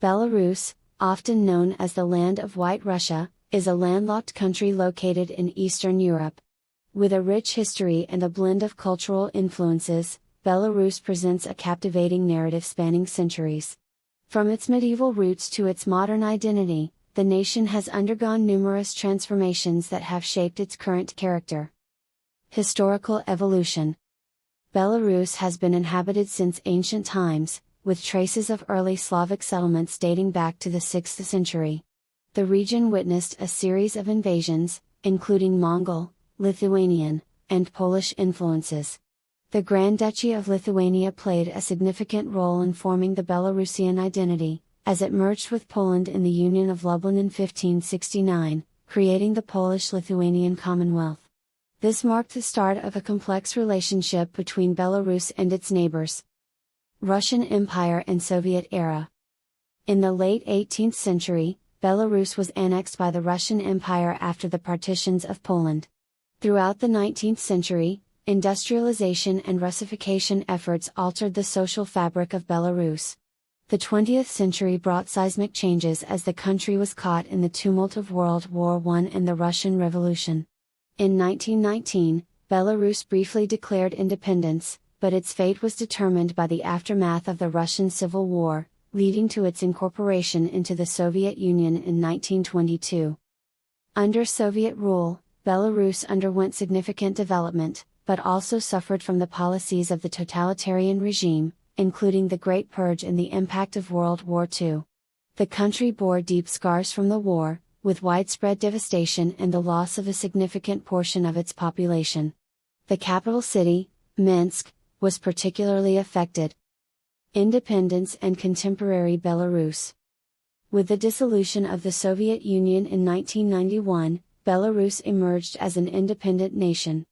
Belarus, often known as the Land of White Russia, is a landlocked country located in Eastern Europe. With a rich history and a blend of cultural influences, Belarus presents a captivating narrative spanning centuries. From its medieval roots to its modern identity, the nation has undergone numerous transformations that have shaped its current character. Historical evolution. Belarus has been inhabited since ancient times, with traces of early Slavic settlements dating back to the 6th century. The region witnessed a series of invasions, including Mongol, Lithuanian, and Polish influences. The Grand Duchy of Lithuania played a significant role in forming the Belarusian identity, as it merged with Poland in the Union of Lublin in 1569, creating the Polish-Lithuanian Commonwealth. This marked the start of a complex relationship between Belarus and its neighbors. Russian Empire and Soviet era. In the late 18th century, Belarus was annexed by the Russian Empire after the partitions of Poland. Throughout the 19th century, industrialization and Russification efforts altered the social fabric of Belarus. The 20th century brought seismic changes as the country was caught in the tumult of World War I and the Russian Revolution. In 1919, Belarus briefly declared independence, but its fate was determined by the aftermath of the Russian Civil War, leading to its incorporation into the Soviet Union in 1922. Under Soviet rule, Belarus underwent significant development, but also suffered from the policies of the totalitarian regime, including the Great Purge and the impact of World War II. The country bore deep scars from the war, with widespread devastation and the loss of a significant portion of its population. The capital city, Minsk, was particularly affected. Independence and contemporary Belarus. With the dissolution of the Soviet Union in 1991, Belarus emerged as an independent nation.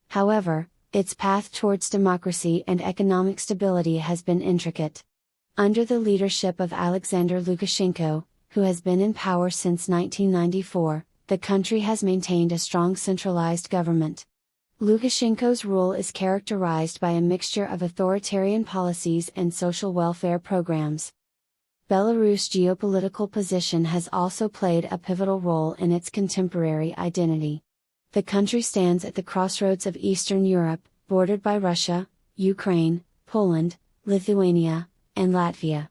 However, its path towards democracy and economic stability has been intricate. Under the leadership of Alexander Lukashenko, who has been in power since 1994, the country has maintained a strong centralized government. Lukashenko's rule is characterized by a mixture of authoritarian policies and social welfare programs. Belarus' geopolitical position has also played a pivotal role in its contemporary identity. The country stands at the crossroads of Eastern Europe, bordered by Russia, Ukraine, Poland, Lithuania, and Latvia.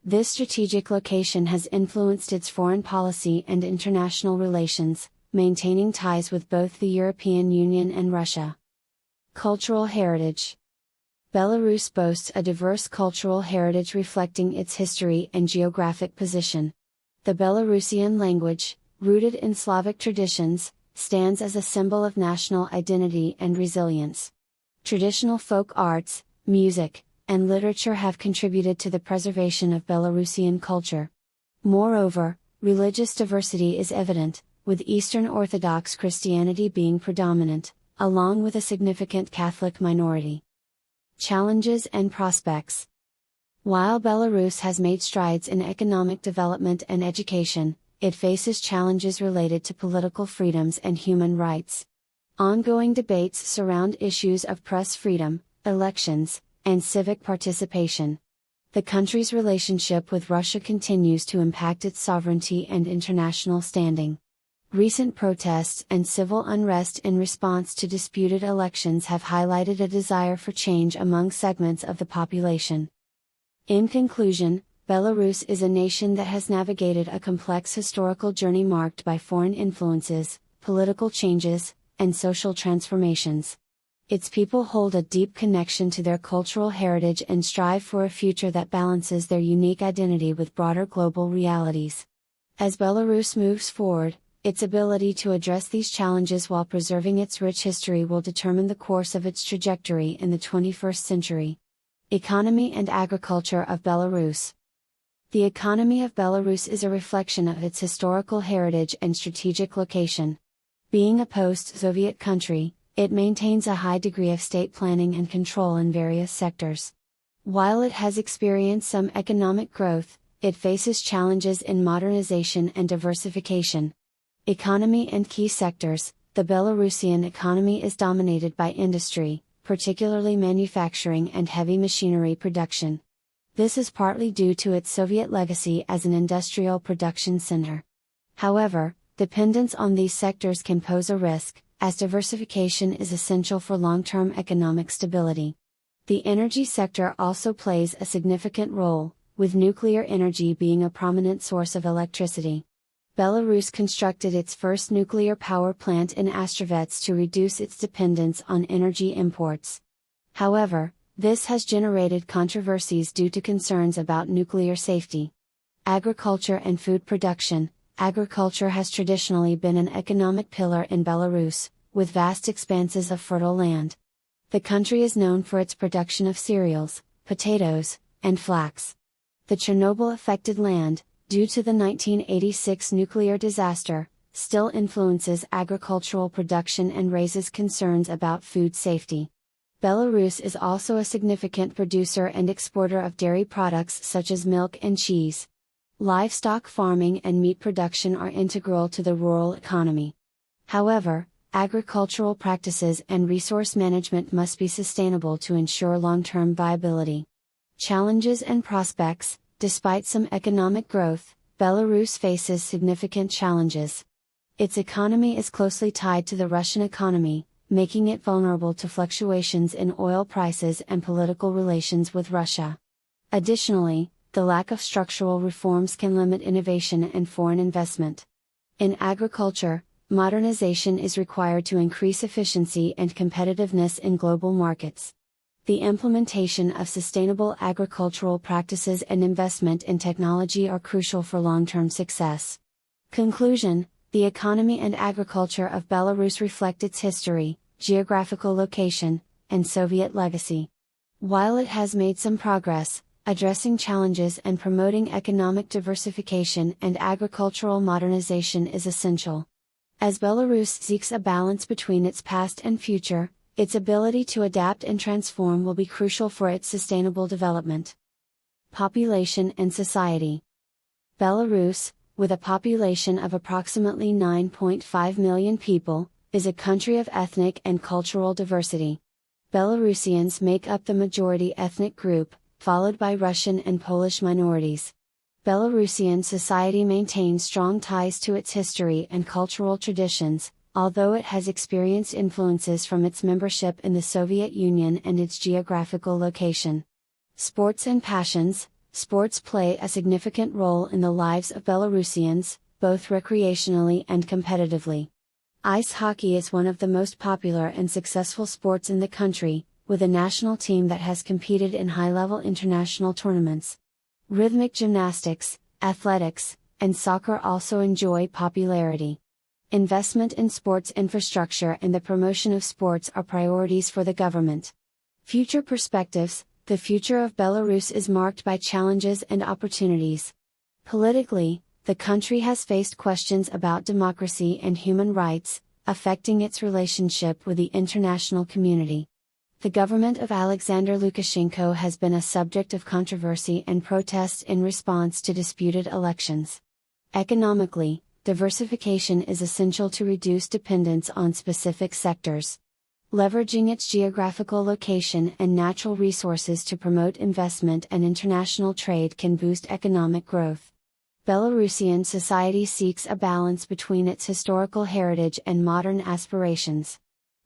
This strategic location has influenced its foreign policy and international relations, maintaining ties with both the European Union and Russia. Cultural heritage. Belarus boasts a diverse cultural heritage reflecting its history and geographic position. The Belarusian language, rooted in Slavic traditions, stands as a symbol of national identity and resilience. Traditional folk arts, music, and literature have contributed to the preservation of Belarusian culture. Moreover, religious diversity is evident, with Eastern Orthodox Christianity being predominant, along with a significant Catholic minority. Challenges and prospects. While Belarus has made strides in economic development and education, it faces challenges related to political freedoms and human rights. Ongoing debates surround issues of press freedom, elections, and civic participation. The country's relationship with Russia continues to impact its sovereignty and international standing. Recent protests and civil unrest in response to disputed elections have highlighted a desire for change among segments of the population. In conclusion, Belarus is a nation that has navigated a complex historical journey marked by foreign influences, political changes, and social transformations. Its people hold a deep connection to their cultural heritage and strive for a future that balances their unique identity with broader global realities. As Belarus moves forward, its ability to address these challenges while preserving its rich history will determine the course of its trajectory in the 21st century. Economy and agriculture of Belarus. The economy of Belarus is a reflection of its historical heritage and strategic location. Being a post-Soviet country, it maintains a high degree of state planning and control in various sectors. While it has experienced some economic growth, it faces challenges in modernization and diversification. Economy and key sectors. The Belarusian economy is dominated by industry, particularly manufacturing and heavy machinery production. This is partly due to its Soviet legacy as an industrial production center. However, dependence on these sectors can pose a risk, as diversification is essential for long-term economic stability. The energy sector also plays a significant role, with nuclear energy being a prominent source of electricity. Belarus constructed its first nuclear power plant in Astrovets to reduce its dependence on energy imports. However, this has generated controversies due to concerns about nuclear safety. Agriculture and food production. Agriculture has traditionally been an economic pillar in Belarus, with vast expanses of fertile land. The country is known for its production of cereals, potatoes, and flax. The Chernobyl-affected land, due to the 1986 nuclear disaster, still influences agricultural production and raises concerns about food safety. Belarus is also a significant producer and exporter of dairy products such as milk and cheese. Livestock farming and meat production are integral to the rural economy. However, agricultural practices and resource management must be sustainable to ensure long-term viability. Challenges and prospects. Despite some economic growth, Belarus faces significant challenges. Its economy is closely tied to the Russian economy, making it vulnerable to fluctuations in oil prices and political relations with Russia. Additionally, the lack of structural reforms can limit innovation and foreign investment. In agriculture, modernization is required to increase efficiency and competitiveness in global markets. The implementation of sustainable agricultural practices and investment in technology are crucial for long-term success. Conclusion: the economy and agriculture of Belarus reflect its history, geographical location, and Soviet legacy. While it has made some progress, addressing challenges and promoting economic diversification and agricultural modernization is essential. As Belarus seeks a balance between its past and future, its ability to adapt and transform will be crucial for its sustainable development. Population and society. Belarus, with a population of approximately 9.5 million people, is a country of ethnic and cultural diversity. Belarusians make up the majority ethnic group, followed by Russian and Polish minorities. Belarusian society maintains strong ties to its history and cultural traditions, although it has experienced influences from its membership in the Soviet Union and its geographical location. Sports and passions. Sports play a significant role in the lives of Belarusians, both recreationally and competitively. Ice hockey is one of the most popular and successful sports in the country, with a national team that has competed in high-level international tournaments. Rhythmic gymnastics, athletics, and soccer also enjoy popularity. Investment in sports infrastructure and the promotion of sports are priorities for the government. Future perspectives. The future of Belarus is marked by challenges and opportunities. Politically, the country has faced questions about democracy and human rights, affecting its relationship with the international community. The government of Alexander Lukashenko has been a subject of controversy and protests in response to disputed elections. Economically, diversification is essential to reduce dependence on specific sectors. Leveraging its geographical location and natural resources to promote investment and international trade can boost economic growth. Belarusian society seeks a balance between its historical heritage and modern aspirations.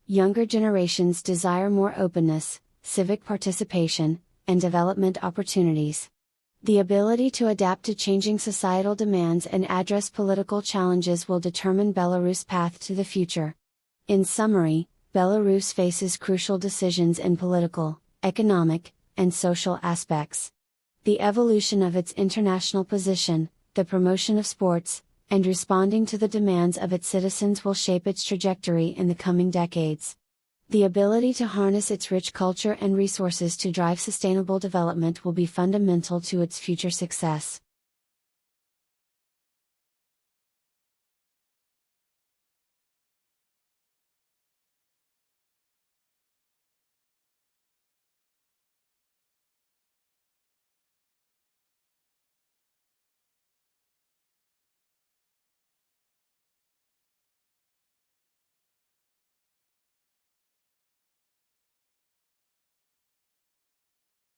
Younger generations desire more openness, civic participation, and development opportunities. The ability to adapt to changing societal demands and address political challenges will determine Belarus' path to the future. In summary, Belarus faces crucial decisions in political, economic, and social aspects. The evolution of its international position, the promotion of sports, and responding to the demands of its citizens will shape its trajectory in the coming decades. The ability to harness its rich culture and resources to drive sustainable development will be fundamental to its future success.